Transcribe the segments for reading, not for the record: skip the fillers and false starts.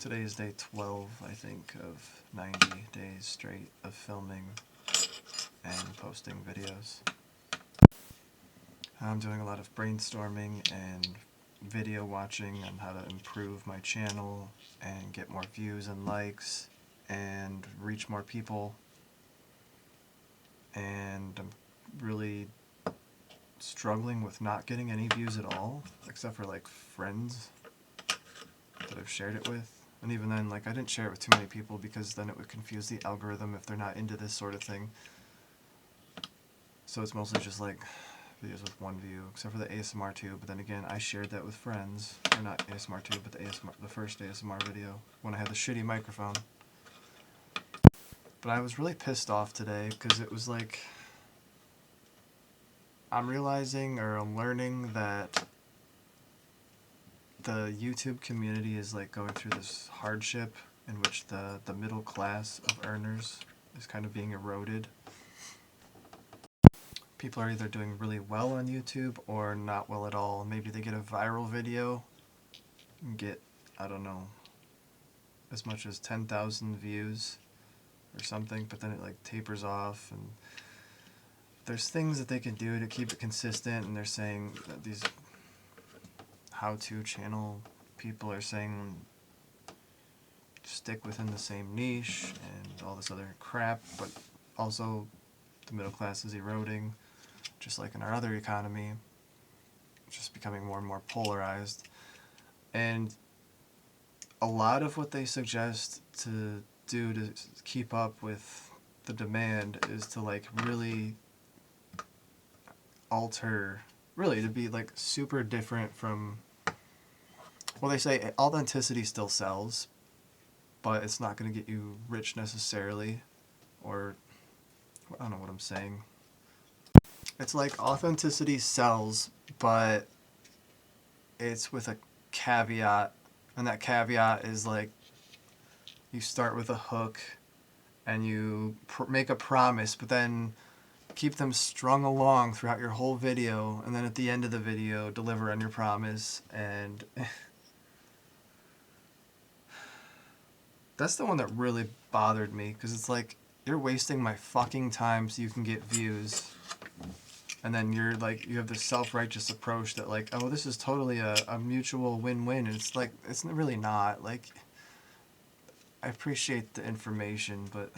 Today is day 12, I think, of 90 days straight of filming and posting videos. I'm doing a lot of brainstorming and video watching on how to improve my channel and get more views and likes and reach more people. And I'm really struggling with not getting any views at all, except for like friends that I've shared it with. And even then, like, I didn't share it with too many people because then it would confuse the algorithm if they're not into this sort of thing. So it's mostly just like videos with one view, except for the ASMR tube. But then again, I shared that with friends, or not ASMR tube, but the first ASMR video when I had the shitty microphone. But I was really pissed off today because it was like, I'm realizing or I'm learning that the YouTube community is like going through this hardship in which the middle class of earners is kind of being eroded. People are either doing really well on YouTube or not well at all. Maybe they get a viral video and get, I don't know, as much as 10,000 views or something, but then it like tapers off, and there's things that they can do to keep it consistent, and they're saying that these how-to channel people are saying stick within the same niche and all this other crap, but also the middle class is eroding, just like in our other economy, just becoming more and more polarized. And a lot of what they suggest to do to keep up with the demand is to like really alter, really to be like super different from, well, they say authenticity still sells, but it's not going to get you rich necessarily, or I don't know what I'm saying. It's like authenticity sells, but it's with a caveat, and that caveat is like you start with a hook and you make a promise, but then keep them strung along throughout your whole video, and then at the end of the video deliver on your promise. And that's the one that really bothered me, because it's like, you're wasting my fucking time so you can get views, and then you're like, you have this self-righteous approach that like, oh, this is totally a mutual win-win, and it's like, it's really not. Like, I appreciate the information, but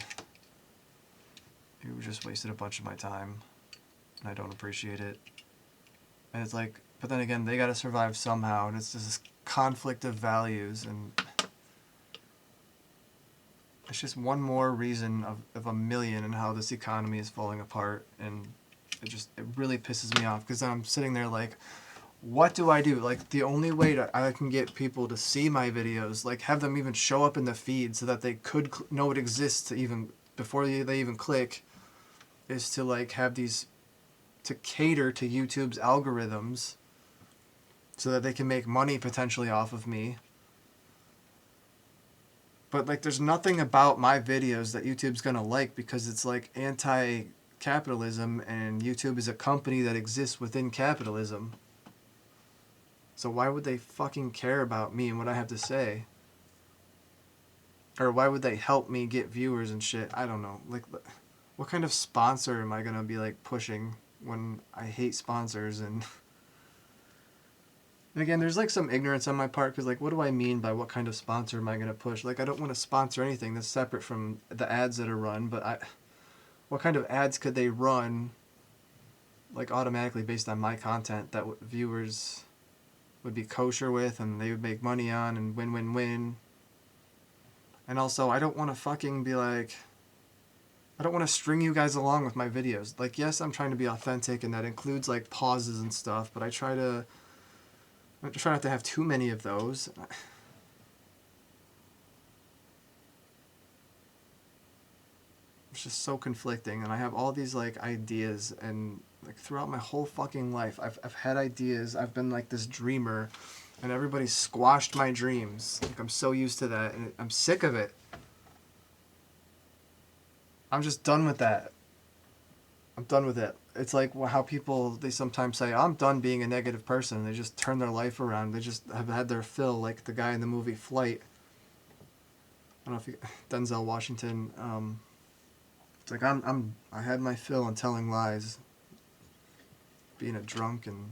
you just wasted a bunch of my time, and I don't appreciate it. And it's like, but then again, they gotta survive somehow, and it's just this conflict of values, and it's just one more reason of a million in how this economy is falling apart. And it really pisses me off, because I'm sitting there like, what do I do? Like, the only way that I can get people to see my videos, like have them even show up in the feed so that they could know it exists to even, before they even click, is to like have these, to cater to YouTube's algorithms so that they can make money potentially off of me. But like, there's nothing about my videos that YouTube's gonna like, because it's like anti-capitalism, and YouTube is a company that exists within capitalism. So why would they fucking care about me and what I have to say? Or why would they help me get viewers and shit? I don't know. Like, what kind of sponsor am I gonna be like pushing when I hate sponsors? And again, there's like some ignorance on my part, because like, what do I mean by what kind of sponsor am I gonna push? Like, I don't want to sponsor anything that's separate from the ads that are run, but what kind of ads could they run like automatically based on my content that viewers would be kosher with and they would make money on, and win-win-win? And also, I don't want to fucking be like, I don't want to string you guys along with my videos. Like, yes, I'm trying to be authentic, and that includes like pauses and stuff, but I try not to have too many of those. It's just so conflicting, and I have all these like ideas, and like throughout my whole fucking life, I've had ideas. I've been like this dreamer, and everybody's squashed my dreams. Like, I'm so used to that, and I'm sick of it. I'm just done with that. I'm done with it. It's like how people, they sometimes say, I'm done being a negative person. They just turn their life around. They just have had their fill, like the guy in the movie Flight. I don't know if you, Denzel Washington. It's like I had my fill on telling lies, being a drunk and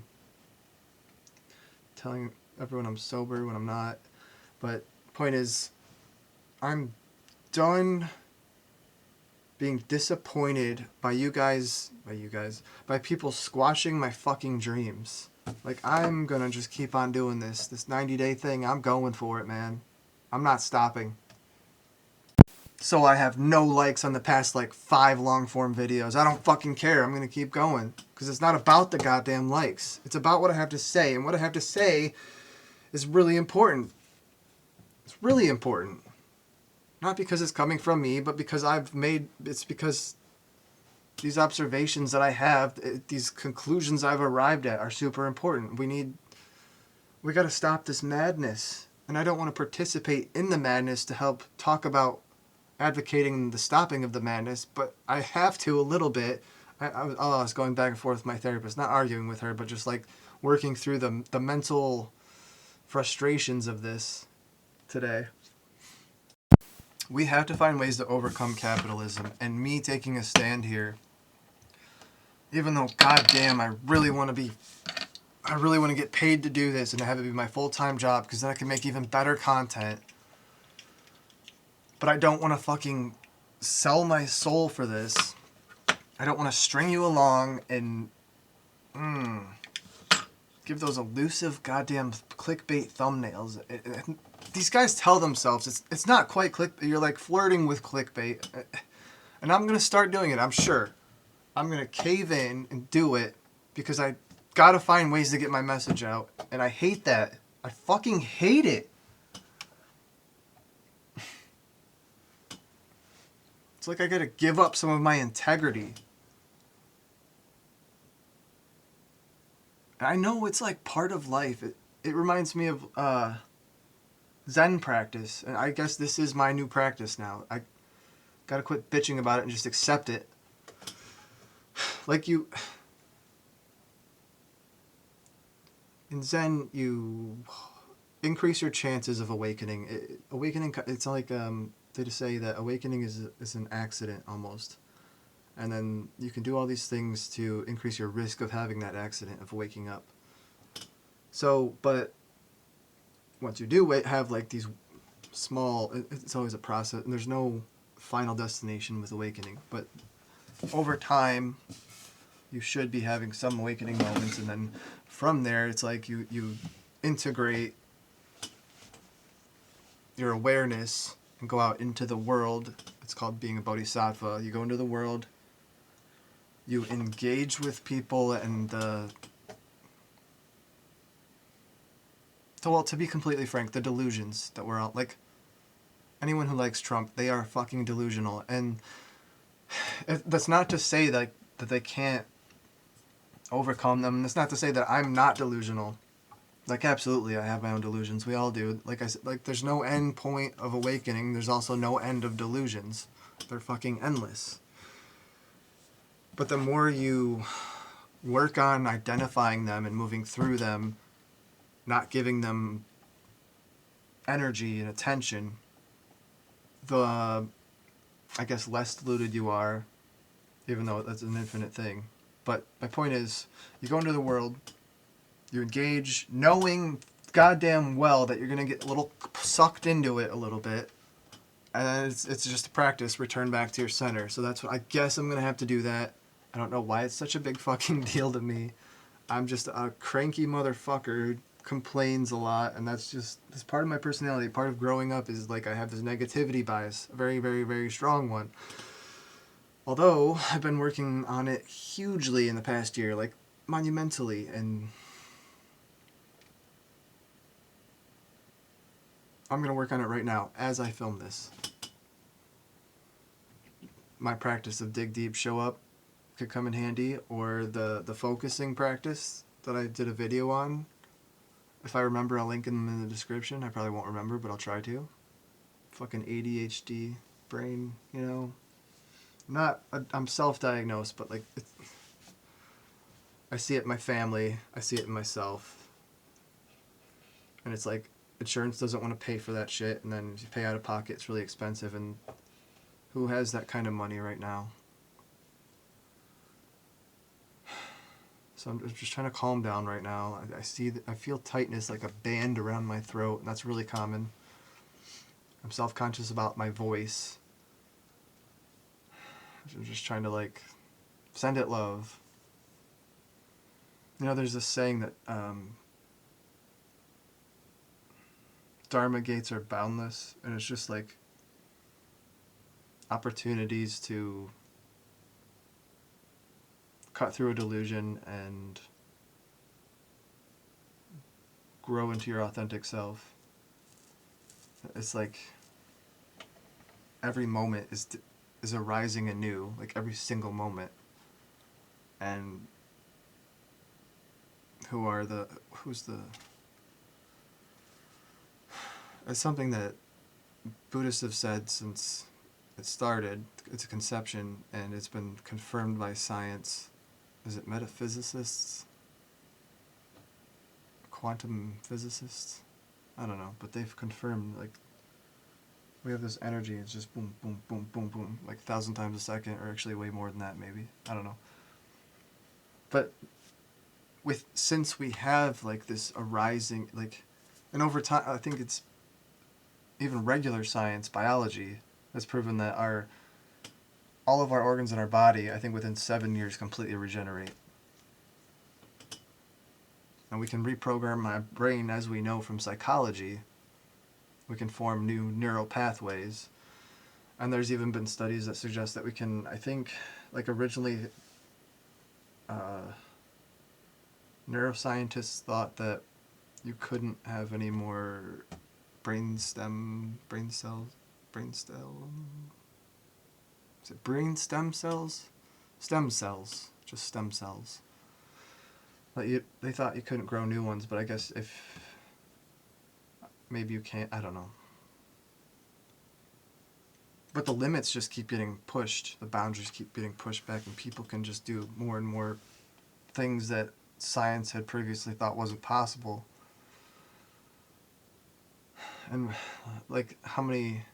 telling everyone I'm sober when I'm not. But point is, I'm done being disappointed by by people squashing my fucking dreams. Like, I'm gonna just keep on doing this 90-day thing. I'm going for it, man. I'm not stopping. So I have no likes on the past, like, 5 long-form videos. I don't fucking care. I'm gonna keep going. Because it's not about the goddamn likes. It's about what I have to say. And what I have to say is really important. It's really important. Not because it's coming from me, but because it's because these observations that I have, these conclusions I've arrived at are super important. We got to stop this madness. And I don't want to participate in the madness to help talk about advocating the stopping of the madness, but I have to a little bit. I was going back and forth with my therapist, not arguing with her, but just like working through the mental frustrations of this today. We have to find ways to overcome capitalism, and me taking a stand here, even though goddamn I really want to get paid to do this and have it be my full-time job, because then I can make even better content. But I don't want to fucking sell my soul for this. I don't want to string you along and give those elusive goddamn clickbait thumbnails. These guys tell themselves it's not quite clickbait. You're like flirting with clickbait. And I'm going to start doing it, I'm sure. I'm going to cave in and do it because I got to find ways to get my message out. And I hate that. I fucking hate it. It's like I got to give up some of my integrity. And I know it's like part of life. It reminds me of Zen practice. And I guess this is my new practice now. I got to quit bitching about it and just accept it. Like in Zen, you increase your chances of awakening. Awakening, it's like they just say that awakening is an accident almost. And then you can do all these things to increase your risk of having that accident of waking up. So, but once you do have like these small, it's always a process, and there's no final destination with awakening. But over time, you should be having some awakening moments, and then from there, it's like you integrate your awareness and go out into the world. It's called being a bodhisattva. You go into the world, you engage with people, and to be completely frank, the delusions that we're all, like, anyone who likes Trump, they are fucking delusional. And that's not to say that they can't overcome them. That's not to say that I'm not delusional. Like, absolutely, I have my own delusions. We all do. Like I said, like, there's no end point of awakening. There's also no end of delusions. They're fucking endless. But the more you work on identifying them and moving through them, not giving them energy and attention, I guess, less deluded you are, even though that's an infinite thing. But my point is, you go into the world, you engage, knowing goddamn well that you're going to get a little sucked into it a little bit, and then it's just a practice, return back to your center. So that's what I guess I'm going to have to do that. I don't know why it's such a big fucking deal to me. I'm just a cranky motherfucker who complains a lot, and that's part of my personality. Part of growing up is like I have this negativity bias, a very, very, very strong one. Although I've been working on it hugely in the past year, like monumentally, and I'm going to work on it right now as I film this. My practice of dig deep, show up could come in handy, or the focusing practice that I did a video on. If I remember, I'll link them in the description. I probably won't remember, but I'll try to. Fucking ADHD brain, you know. I'm self-diagnosed, but like, I see it in my family. I see it in myself. And it's like, insurance doesn't want to pay for that shit, and then if you pay out of pocket, it's really expensive, and who has that kind of money right now? So I'm just trying to calm down right now. I feel tightness, like a band around my throat, and that's really common. I'm self-conscious about my voice. I'm just trying to, like, send it love. You know, there's this saying that Dharma gates are boundless, and it's just like opportunities to cut through a delusion and grow into your authentic self. It's like every moment is arising anew, like every single moment. And who's the it's something that Buddhists have said since it started. It's a conception, and it's been confirmed by science. Is it metaphysicists? Quantum physicists? I don't know, but they've confirmed, like, we have this energy, it's just boom, boom, boom, boom, boom, like 1,000 times a second, or actually way more than that, maybe. I don't know. But since we have, like, this arising, like, and over time, I think it's even regular science, biology, has proven that all of our organs in our body, I think within 7 years, completely regenerate. And we can reprogram our brain, as we know from psychology. We can form new neural pathways. And there's even been studies that suggest that we can, I think, like originally, neuroscientists thought that you couldn't have any more brain stem cells. Is it brain stem cells? Stem cells. Just stem cells. They thought you couldn't grow new ones, but I guess if maybe you can't, I don't know. But the limits just keep getting pushed. The boundaries keep getting pushed back, and people can just do more and more things that science had previously thought wasn't possible. And like how many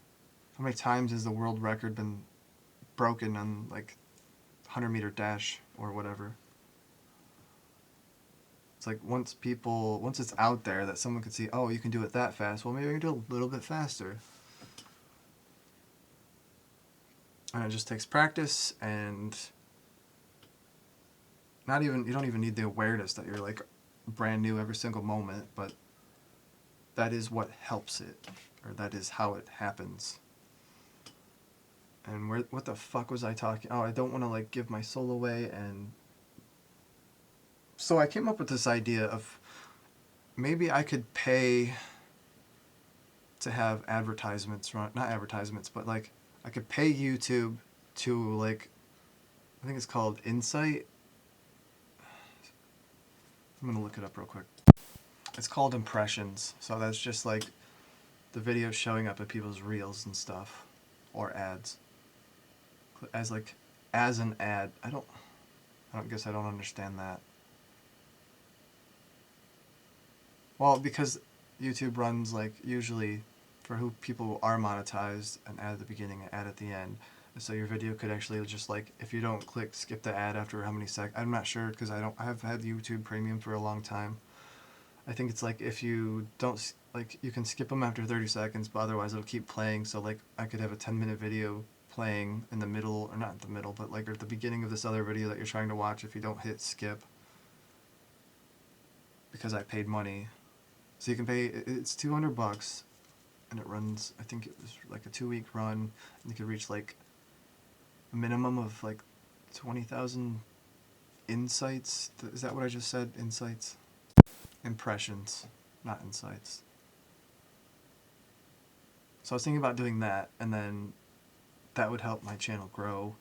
times has the world record been broken on, like, 100-meter dash or whatever? It's like once it's out there that someone could see, oh, you can do it that fast, well, maybe I can do it a little bit faster. And it just takes practice, and you don't even need the awareness that you're, like, brand new every single moment, but that is what helps it, or that is how it happens. And what the fuck was I talking? Oh, I don't want to, like, give my soul away. And so I came up with this idea of maybe I could pay to have advertisements run, not advertisements, but, like, I could pay YouTube to, like, I think it's called Insight. I'm gonna look it up real quick. It's called impressions. So that's just, like, the videos showing up in people's reels and stuff, or ads. As an ad. I don't guess I don't understand that. Well, because YouTube runs, like, usually for who people are monetized, an ad at the beginning, an ad at the end. And so your video could actually just, like, if you don't click skip the ad after how many seconds, I'm not sure, because I have had YouTube Premium for a long time. I think it's like if you don't, like, you can skip them after 30 seconds, but otherwise it'll keep playing. So, like, I could have a 10-minute video playing in the middle, or not in the middle, but, like, at the beginning of this other video that you're trying to watch if you don't hit skip, because I paid money. So you can pay, it's $200, and it runs, I think it was like a 2-week run, and you could reach, like, a minimum of, like, 20,000 insights. Is that what I just said? Insights? Impressions, not insights. So I was thinking about doing that, and then that would help my channel grow.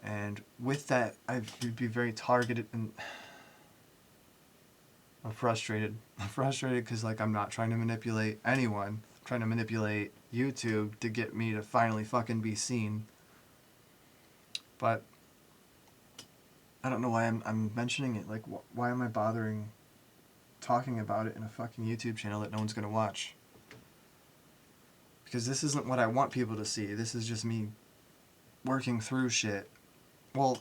And with that, I'd be very targeted, and I'm frustrated. I'm frustrated because, like, I'm not trying to manipulate anyone. I'm trying to manipulate YouTube to get me to finally fucking be seen. But I don't know why I'm mentioning it. Like, why am I bothering talking about it in a fucking YouTube channel that no one's gonna watch. Because this isn't what I want people to see. This is just me working through shit. Well,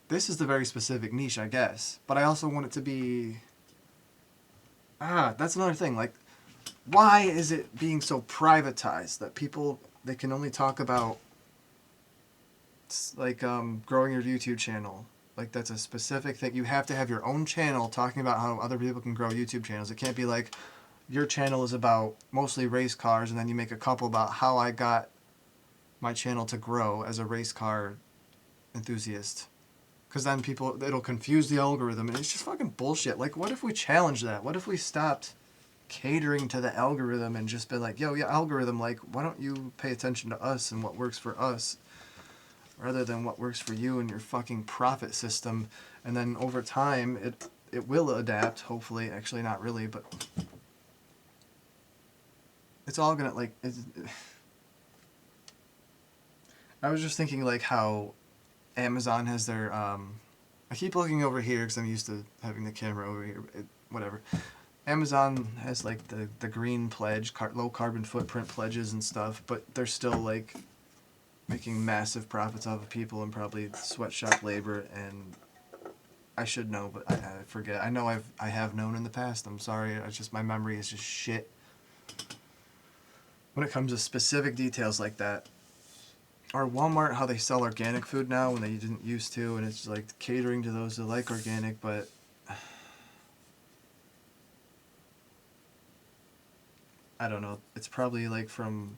this is the very specific niche, I guess. But I also want it to be... that's another thing. Like, why is it being so privatized that people, they can only talk about, like, growing your YouTube channel? Like, that's a specific thing. You have to have your own channel talking about how other people can grow YouTube channels. It can't be like, your channel is about mostly race cars, and then you make a couple about how I got my channel to grow as a race car enthusiast. Because then people, it'll confuse the algorithm, and it's just fucking bullshit. Like, what if we challenge that? What if we stopped catering to the algorithm and just been like, yo, yeah, algorithm, like, why don't you pay attention to us and what works for us rather than what works for you and your fucking profit system? And then over time, it will adapt, hopefully. Actually, not really, but it's all gonna, like, I was just thinking, like, how Amazon has their, I keep looking over here because I'm used to having the camera over here, whatever. Amazon has, like, the green pledge, low carbon footprint pledges and stuff, but they're still, like, making massive profits off of people and probably sweatshop labor, and I should know, but I forget. I know I have known in the past. I'm sorry. I just, my memory is just shit when it comes to specific details like that. Or Walmart, how they sell organic food now when they didn't used to, and it's like catering to those that like organic, but I don't know. It's probably like from,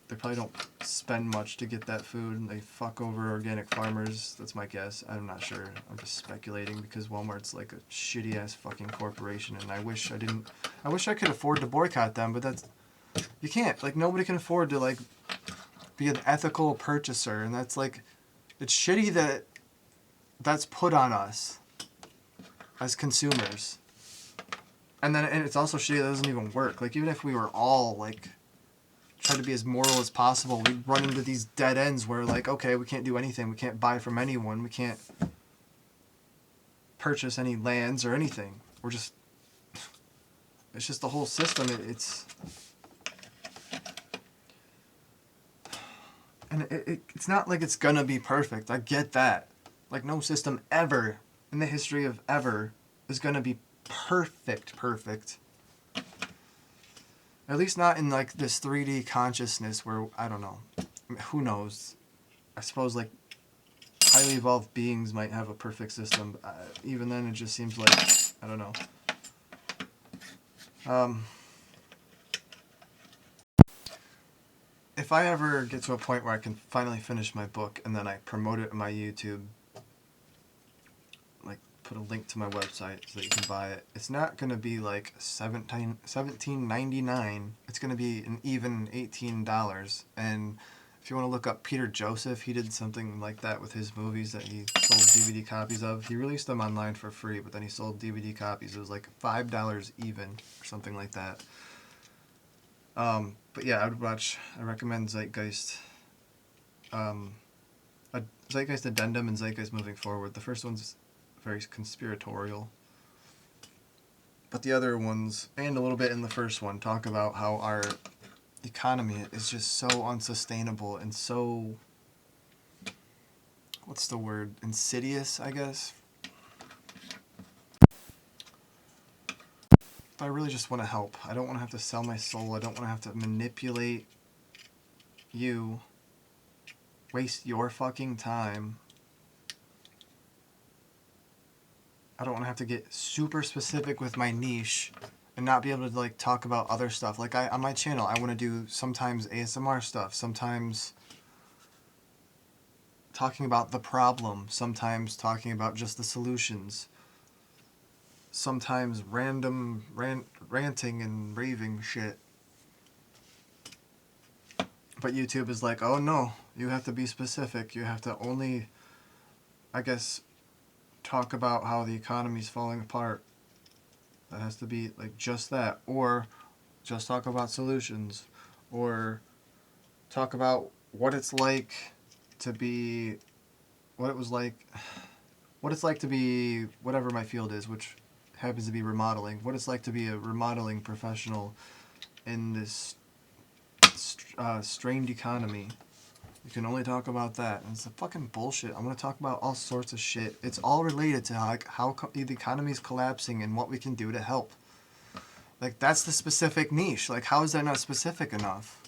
they probably don't spend much to get that food, and they fuck over organic farmers. That's my guess. I'm not sure. I'm just speculating because Walmart's like a shitty ass fucking corporation, and I wish I could afford to boycott them, but that's, you can't. Like, nobody can afford to, like, be an ethical purchaser, and that's, like, it's shitty that that's put on us as consumers. And it's also shitty that it doesn't even work. Like, even if we were all, like, try to be as moral as possible, we'd run into these dead ends where, like, okay, we can't do anything. We can't buy from anyone. We can't purchase any lands or anything. We're just... It's just the whole system. And it's not like it's gonna be perfect. I get that. Like, no system ever in the history of ever is gonna be perfect. At least not in, like, this 3D consciousness where, I don't know. I mean, who knows? I suppose, like, highly evolved beings might have a perfect system. But even then, it just seems like, I don't know. If I ever get to a point where I can finally finish my book and then I promote it on my YouTube, like, put a link to my website so that you can buy it, it's not going to be like $17.99. It's going to be an even $18. And if you want to look up Peter Joseph, he did something like that with his movies that he sold DVD copies of. He released them online for free, but then he sold DVD copies. It was like $5 even or something like that. But yeah, I recommend Zeitgeist. A Zeitgeist Addendum and Zeitgeist Moving Forward. The first one's very conspiratorial. But the other ones, and a little bit in the first one, talk about how our economy is just so unsustainable and so... What's the word? Insidious, I guess? But I really just want to help. I don't want to have to sell my soul. I don't want to have to manipulate you, waste your fucking time. I don't want to have to get super specific with my niche and not be able to, like, talk about other stuff. Like, on my channel, I want to do sometimes ASMR stuff, sometimes talking about the problem, sometimes talking about just the solutions, sometimes random ranting and raving shit. But YouTube is like, oh no, you have to be specific. You have to only, I guess, talk about how the economy's falling apart. That has to be, like, just that. Or just talk about solutions. Or talk about what it's like to be, what it's like to be whatever my field is, which happens to be remodeling. What it's like to be a remodeling professional in this strained economy. You can only talk about that. And it's a fucking bullshit. I'm going to talk about all sorts of shit. It's all related to how the economy is collapsing and what we can do to help. Like, that's the specific niche. Like, how is that not specific enough?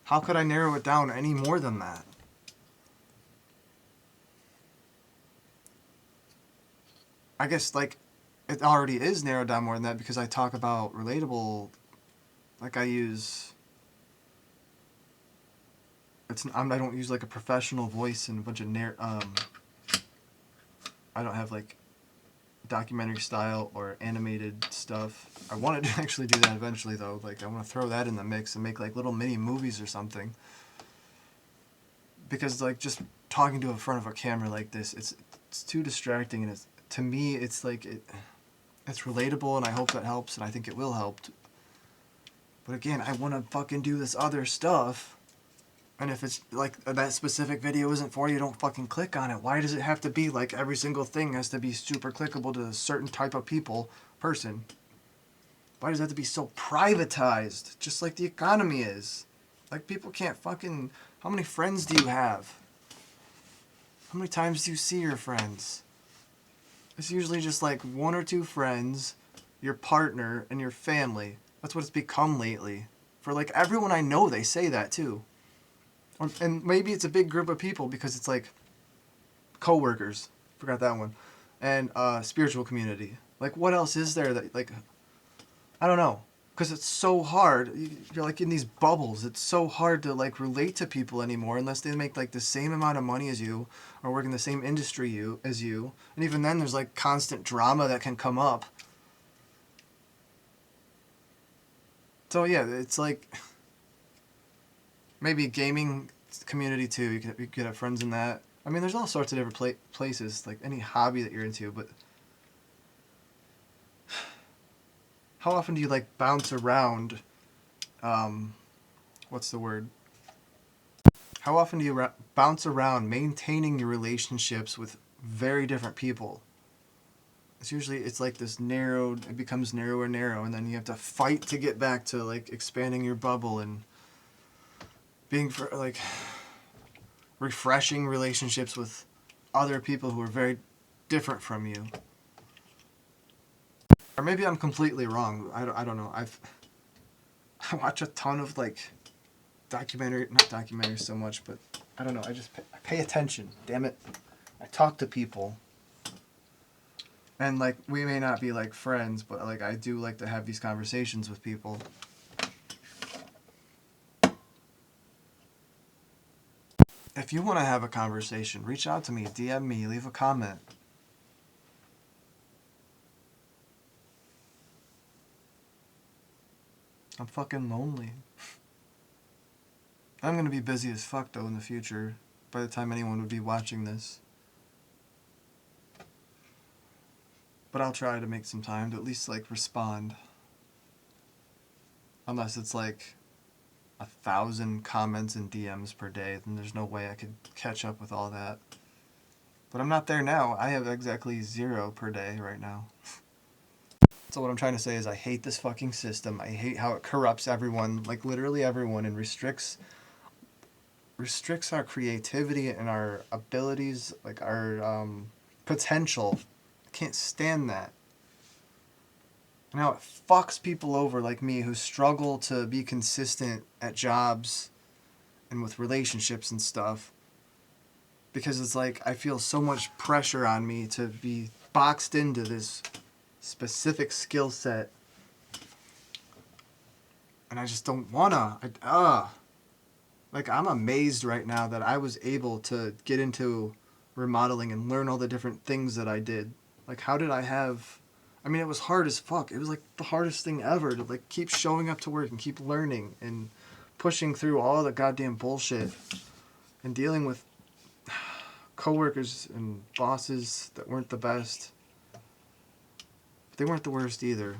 How could I narrow it down any more than that? I guess, like, it already is narrowed down more than that because I talk about relatable. Like, I don't use, like, a professional voice and a bunch of I don't have, like, documentary style or animated stuff. I want to actually do that eventually, though. Like, I want to throw that in the mix and make, like, little mini movies or something. Because, like, just talking to in front of a camera like this, it's too distracting, and to me, it's like it's relatable, and I hope that helps, and I think it will help. But again, I want to fucking do this other stuff, and if it's like that specific video isn't for you, don't fucking click on it. Why does it have to be like every single thing has to be super clickable to a certain type of person? Why does it have to be so privatized, just like the economy is? Like, people can't fucking... How many friends do you have? How many times do you see your friends? It's usually just like 1 or 2 friends, your partner, and your family. That's what it's become lately. For like everyone I know, they say that too. And maybe it's a big group of people because it's like coworkers. Forgot that one. And spiritual community. Like, what else is there that, like... I don't know. Because it's so hard. You're like in these bubbles. It's so hard to like relate to people anymore unless they make like the same amount of money as you or work in the same industry as you. And even then there's like constant drama that can come up. So yeah, it's like maybe gaming community too. You could have friends in that. I mean, there's all sorts of different places, like any hobby that you're into, but how often do you like bounce around what's the word? How often do you bounce around maintaining your relationships with very different people? It's like this narrowed, it becomes narrower and narrow, and then you have to fight to get back to like expanding your bubble and being for like refreshing relationships with other people who are very different from you. Or maybe I'm completely wrong. I don't know. I watch a ton of like not documentaries so much, but I don't know. I pay attention. Damn it. I talk to people. And like, we may not be like friends, but like I do like to have these conversations with people. If you want to have a conversation, reach out to me, DM me, leave a comment. I'm fucking lonely. I'm gonna be busy as fuck though in the future, by the time anyone would be watching this. But I'll try to make some time to at least like respond. Unless it's like 1,000 comments and DMs per day, then there's no way I could catch up with all that. But I'm not there now. I have exactly 0 per day right now. So what I'm trying to say is I hate this fucking system. I hate how it corrupts everyone, like literally everyone, and restricts our creativity and our abilities, like our potential. I can't stand that. Now it fucks people over like me who struggle to be consistent at jobs and with relationships and stuff. Because it's like I feel so much pressure on me to be boxed into this specific skill set. And I just don't wanna. Like, I'm amazed right now that I was able to get into remodeling and learn all the different things that I did. Like, how did I have... I mean, it was hard as fuck. It was, like, the hardest thing ever to, like, keep showing up to work and keep learning and pushing through all the goddamn bullshit and dealing with coworkers and bosses that weren't the best. But they weren't the worst either.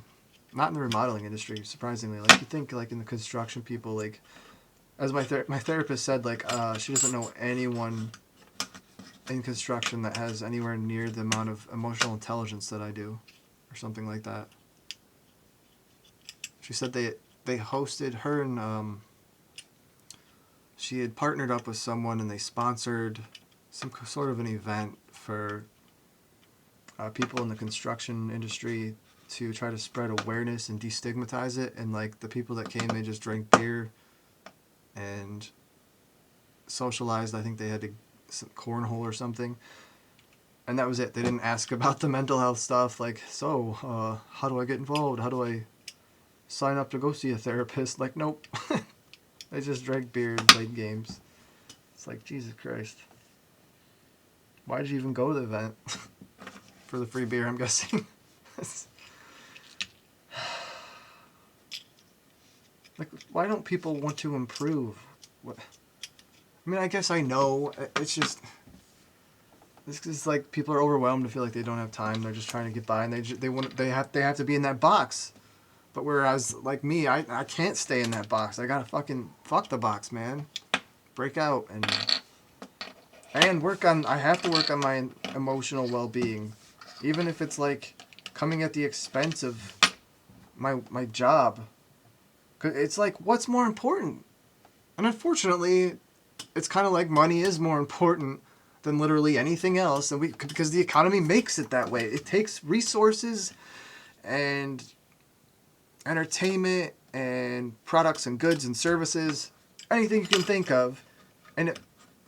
Not in the remodeling industry, surprisingly. Like, you think, like, in the construction people, like... As my therapist said, like, she doesn't know anyone in construction that has anywhere near the amount of emotional intelligence that I do. or something like that. She said they hosted her and she had partnered up with someone and they sponsored some sort of an event for people in the construction industry to try to spread awareness and destigmatize it. And like the people that came, they just drank beer and socialized. I think they had some cornhole or something, and that was it. They didn't ask about the mental health stuff, like, so how do I get involved, how do I sign up to go see a therapist? Like, nope. They just drank beer and played games. It's like, Jesus Christ, why did you even go to the event? For the free beer, I'm guessing. Like, why don't people want to improve? What? I mean, I guess I know. It's just, this is like people are overwhelmed to feel like they don't have time. They're just trying to get by, and they have to be in that box. But whereas like me, I can't stay in that box. I gotta fuck the box, man. Break out and work on. I have to work on my emotional well-being, even if it's like coming at the expense of my job. 'Cause it's like, what's more important? And unfortunately, it's kind of like money is more important than literally anything else, and because the economy makes it that way. It takes resources and entertainment and products and goods and services, anything you can think of, and it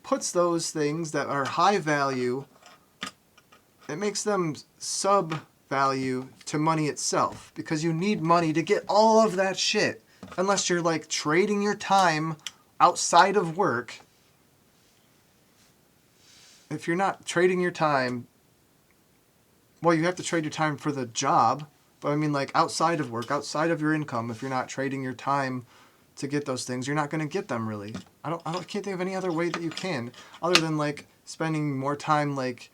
puts those things that are high value, it makes them sub value to money itself, because you need money to get all of that shit, unless you're like trading your time outside of work. If you're not trading your time, well, you have to trade your time for the job, but I mean, like, outside of work, outside of your income, if you're not trading your time to get those things, you're not going to get them, really. I can't think of any other way that you can, other than like spending more time like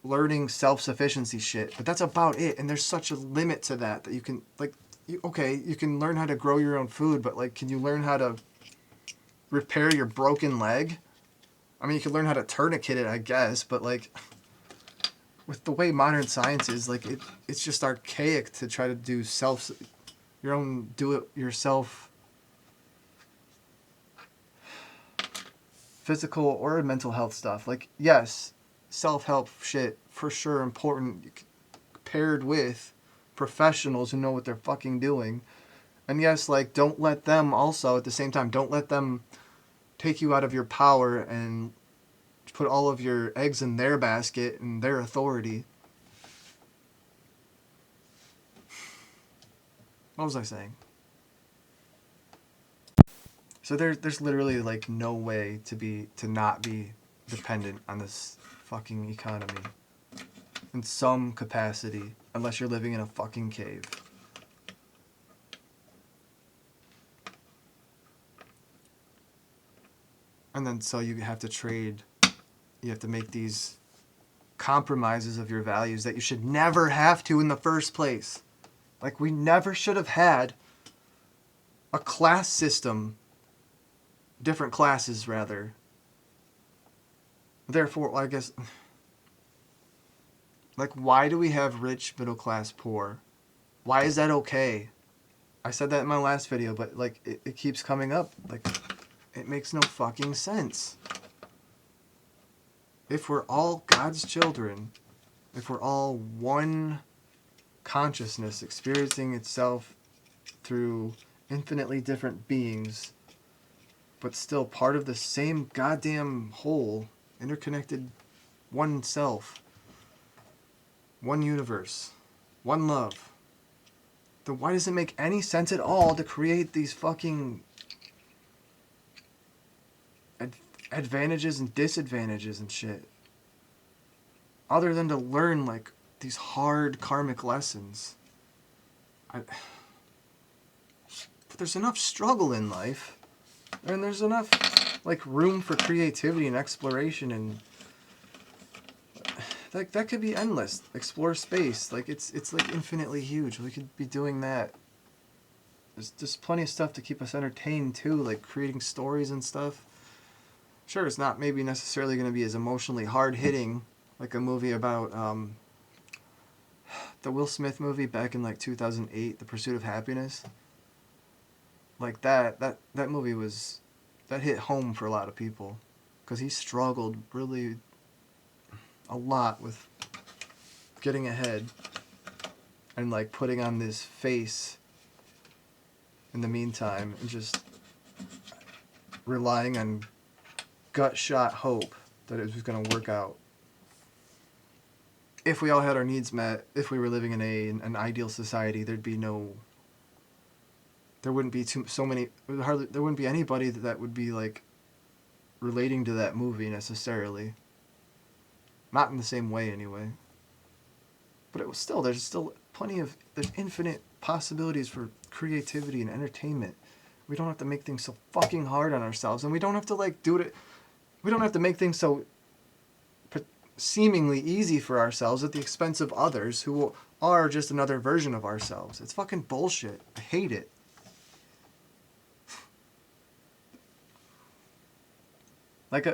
learning self-sufficiency shit. But that's about it, and there's such a limit to that you can like, you can learn how to grow your own food, but like, can you learn how to repair your broken leg? I mean, you can learn how to tourniquet it, I guess, but like, with the way modern science is, like, it's just archaic to try to do your own do-it-yourself physical or mental health stuff. Like, yes, self-help shit for sure important, paired with professionals who know what they're fucking doing. And yes, like, don't let them also, at the same time, don't let them take you out of your power and put all of your eggs in their basket and their authority. What was I saying? So there's literally like no way to not be dependent on this fucking economy in some capacity, unless you're living in a fucking cave. And then so you have to make these compromises of your values that you should never have to in the first place. Like, we never should have had a class system, different classes rather. Therefore, I guess, like, why do we have rich, middle class, poor? Why is that okay? I said that in my last video, but like, it keeps coming up. Like, it makes no fucking sense. If we're all God's children, if we're all one consciousness experiencing itself through infinitely different beings, but still part of the same goddamn whole, interconnected one self, one universe, one love, then why does it make any sense at all to create these fucking advantages and disadvantages and shit, other than to learn like these hard karmic lessons? But there's enough struggle in life, and there's enough like room for creativity and exploration, and like that could be endless. Explore space, like it's like infinitely huge. We could be doing that. There's plenty of stuff to keep us entertained too, like creating stories and stuff. Sure, it's not maybe necessarily going to be as emotionally hard-hitting, like a movie about the Will Smith movie back in like 2008, The Pursuit of Happiness. Like that movie was, that hit home for a lot of people, because he struggled really a lot with getting ahead and like putting on this face in the meantime, and just relying on gut shot hope that it was going to work out. If we all had our needs met, if we were living in an ideal society, there wouldn't be there wouldn't be anybody that would be like relating to that movie necessarily. Not in the same way anyway. But there's still there's infinite possibilities for creativity and entertainment. We don't have to make things so fucking hard on ourselves, and we don't have to like we don't have to make things so seemingly easy for ourselves at the expense of others who are just another version of ourselves. It's fucking bullshit. I hate it. Like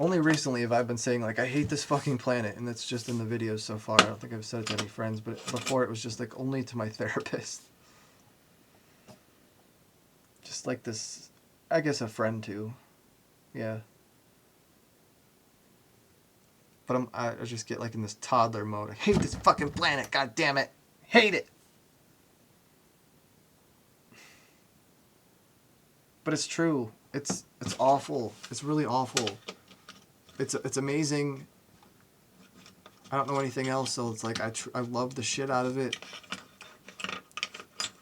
only recently have I been saying like I hate this fucking planet, and that's just in the videos so far. I don't think I've said it to any friends, but before it was just like only to my therapist. Just like this, I guess a friend too. Yeah. But I just get like in this toddler mode. I hate this fucking planet, god damn it. Hate it. But it's true. It's awful. It's really awful. It's amazing. I don't know anything else, so it's like I love the shit out of it.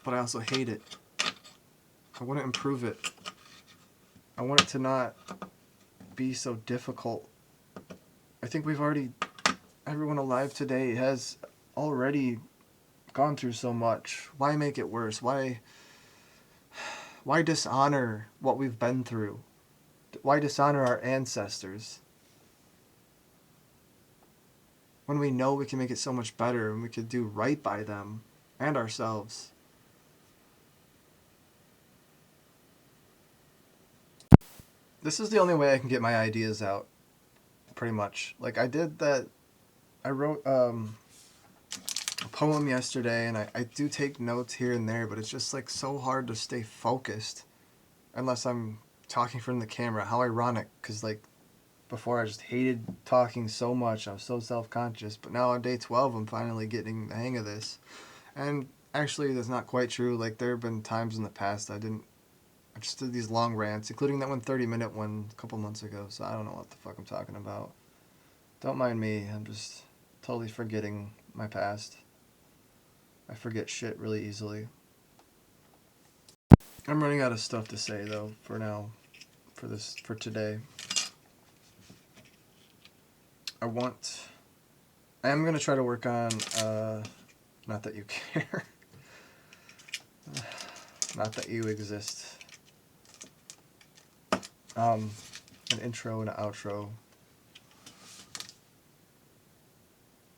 But I also hate it. I want to improve it. I want it to not be so difficult. I think everyone alive today has already gone through so much. Why make it worse? Why dishonor what we've been through? Why dishonor our ancestors? When we know we can make it so much better and we could do right by them and ourselves. This is the only way I can get my ideas out, pretty much. Like I wrote a poem yesterday, and I do take notes here and there, but it's just like so hard to stay focused unless I'm talking from the camera. How ironic, because like before I just hated talking so much. I was so self-conscious, but now on day 12 I'm finally getting the hang of this. And actually that's not quite true. Like there have been times in the past I just did these long rants, including that 30-minute one a couple months ago, so I don't know what the fuck I'm talking about. Don't mind me, I'm just totally forgetting my past. I forget shit really easily. I'm running out of stuff to say though, for now, for today. I am going to try to work on, not that you care, not that you exist, an intro and an outro.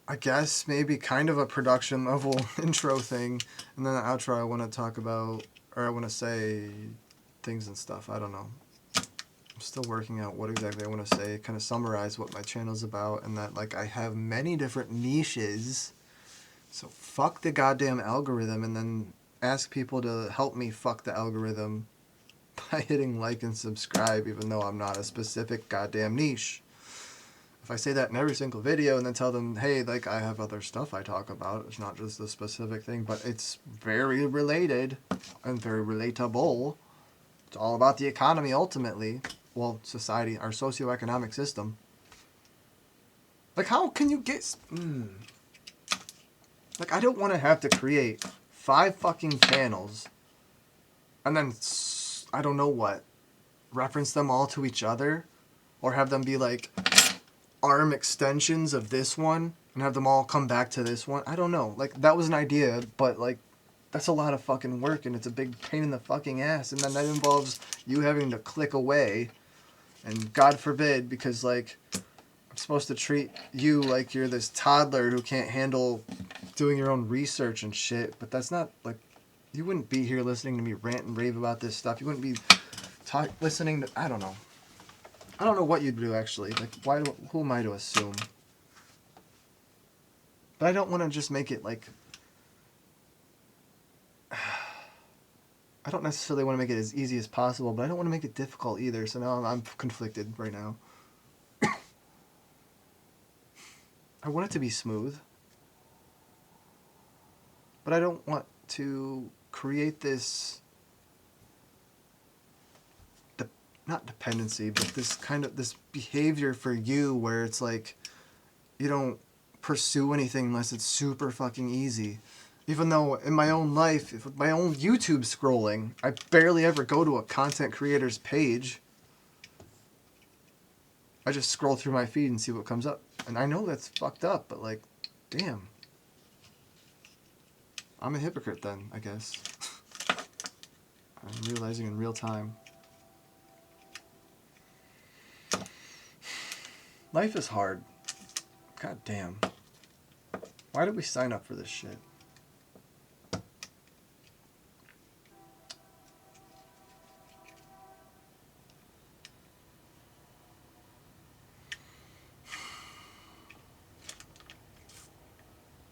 I guess maybe kind of a production level intro thing, and then the outro I want to talk about, or I want to say things and stuff, I don't know. I'm still working out what exactly I want to say, kind of summarize what my channel's about, and that like I have many different niches, so fuck the goddamn algorithm, and then ask people to help me fuck the algorithm by hitting like and subscribe, even though I'm not a specific goddamn niche. If I say that in every single video and then tell them, hey, like I have other stuff I talk about, it's not just a specific thing, but it's very related and very relatable. It's all about the economy ultimately. Well, society, our socioeconomic system. Like, how can you get... Like, I don't want to have to create 5 fucking channels and then, I don't know what, reference them all to each other, or have them be like arm extensions of this one and have them all come back to this one. I don't know. Like, that was an idea, but like, that's a lot of fucking work, and it's a big pain in the fucking ass, and then that involves you having to click away, and God forbid, because like I'm supposed to treat you like you're this toddler who can't handle doing your own research and shit, but that's not like, you wouldn't be here listening to me rant and rave about this stuff. You wouldn't be listening to, I don't know what you'd do actually. Like, who am I to assume? But I don't want to just make it like... I don't necessarily want to make it as easy as possible, but I don't want to make it difficult either. So now I'm conflicted right now. I want it to be smooth. But I don't want to create this... not dependency, but this behavior for you where it's like you don't pursue anything unless it's super fucking easy. Even though in my own life, with my own YouTube scrolling, I barely ever go to a content creator's page. I just scroll through my feed and see what comes up. And I know that's fucked up, but like, damn. I'm a hypocrite then, I guess. I'm realizing in real time. Life is hard. God damn. Why did we sign up for this shit?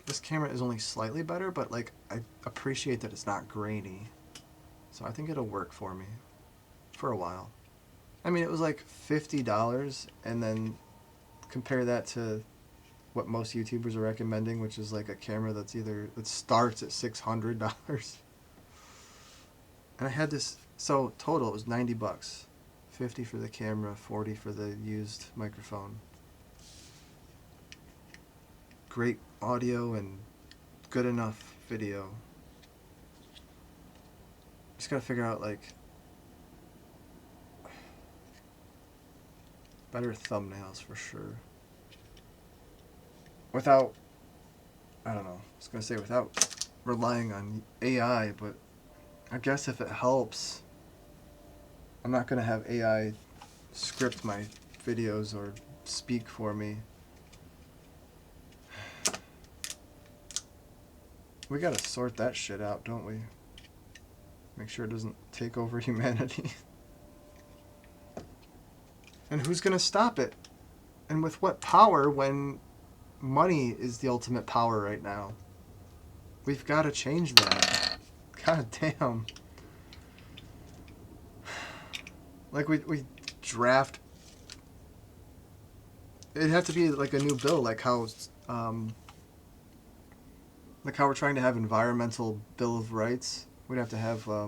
This camera is only slightly better, but like I appreciate that it's not grainy. So I think it'll work for me for a while. I mean, it was like $50, and then compare that to what most YouTubers are recommending, which is like a camera that starts at $600. And I had this, so total it was $90. 50 for the camera, 40 for the used microphone. Great audio and good enough video. Just gotta figure out like better thumbnails for sure. Without, I don't know, I was gonna say without relying on AI, but I guess if it helps, I'm not gonna have AI script my videos or speak for me. We gotta sort that shit out, don't we? Make sure it doesn't take over humanity. And who's gonna stop it? And with what power when money is the ultimate power right now? We've gotta change that. God damn. Like we draft... It'd have to be like a new bill, like how we're trying to have environmental bill of rights. We'd have to have I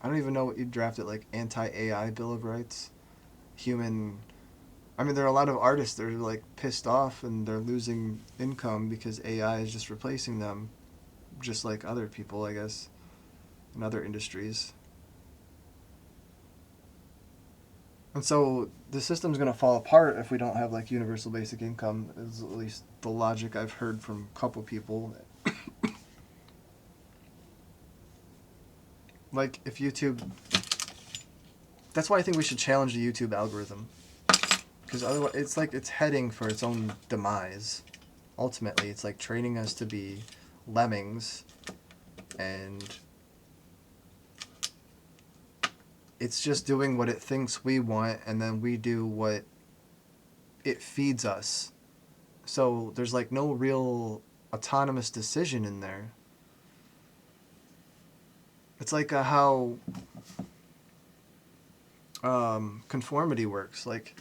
don't even know what you'd draft it, like anti-AI bill of rights. Human... I mean, there are a lot of artists that are like pissed off and they're losing income because AI is just replacing them, just like other people, I guess, in other industries. And so the system's going to fall apart if we don't have like universal basic income, is at least the logic I've heard from a couple people. Like if YouTube... That's why I think we should challenge the YouTube algorithm. Because otherwise, it's like it's heading for its own demise. Ultimately, it's like training us to be lemmings, and it's just doing what it thinks we want, and then we do what it feeds us. So there's like no real autonomous decision in there. It's like how conformity works. Like,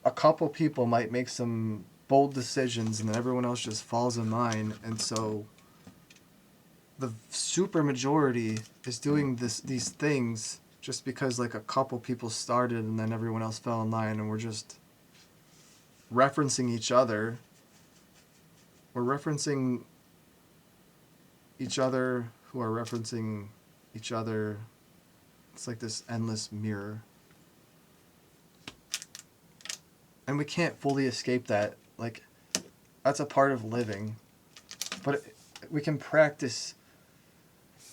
a couple people might make some bold decisions and then everyone else just falls in line, and so the super majority is doing these things just because like a couple people started and then everyone else fell in line, and we're just referencing each other. We're referencing each other who are referencing each other. It's like this endless mirror. And we can't fully escape that. Like, that's a part of living. But we can practice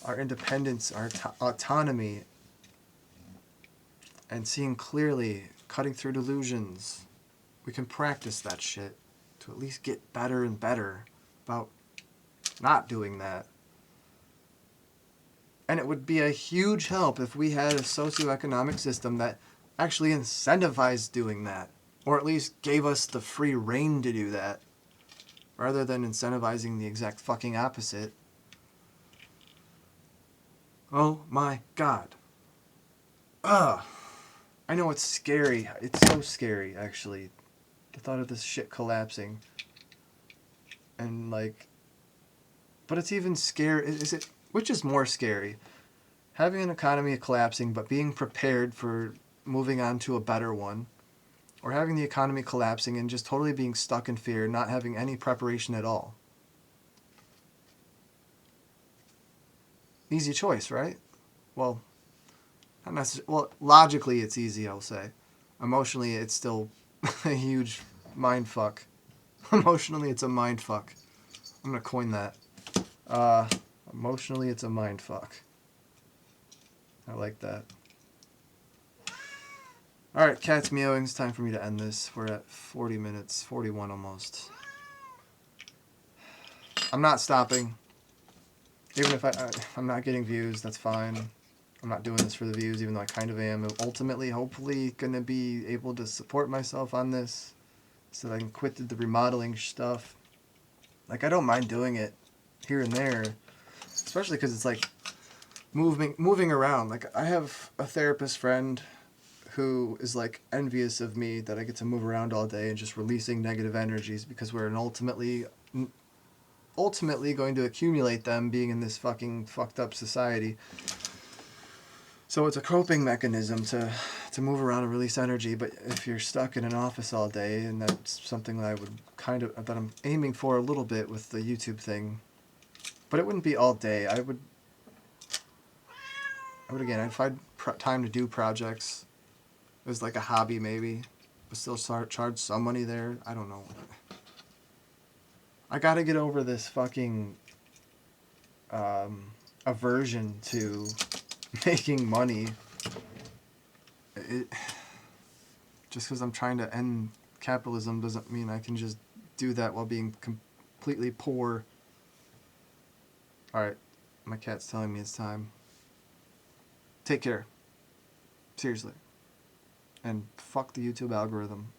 our independence, our autonomy, and seeing clearly, cutting through delusions. We can practice that shit to at least get better and better about not doing that. And it would be a huge help if we had a socioeconomic system that actually incentivized doing that. Or at least gave us the free rein to do that. rather than incentivizing the exact fucking opposite. Oh my god. Ugh. I know it's scary. It's so scary, actually. The thought of this shit collapsing. And, like... But it's even scary. Is it... Which is more scary? Having an economy collapsing, but being prepared for moving on to a better one? Or having the economy collapsing and just totally being stuck in fear, not having any preparation at all? Easy choice, right? Well, not necessarily. Well, logically it's easy, I'll say. Emotionally, it's still a huge mind fuck. Emotionally, it's a mind fuck. I'm gonna coin that. Emotionally, it's a mind fuck. I like that. Alright, cat's meowing. It's time for me to end this. We're at 40 minutes, 41 almost. I'm not stopping. Even if I'm not getting views, that's fine. I'm not doing this for the views, even though I kind of am. Ultimately, hopefully, going to be able to support myself on this so that I can quit the remodeling stuff. Like, I don't mind doing it here and there, especially because it's like moving around. Like, I have a therapist friend who is like envious of me that I get to move around all day and just releasing negative energies, because we're ultimately going to accumulate them being in this fucking fucked up society. So it's a coping mechanism to move around and release energy. But if you're stuck in an office all day, and that's something that that I'm aiming for a little bit with the YouTube thing, but it wouldn't be all day. I would again, if I had time to do projects as like a hobby, maybe, but still charge some money there. I don't know. I gotta get over this fucking aversion to making money. Just because I'm trying to end capitalism doesn't mean I can just do that while being completely poor. Alright, my cat's telling me it's time. Take care. Seriously. And fuck the YouTube algorithm.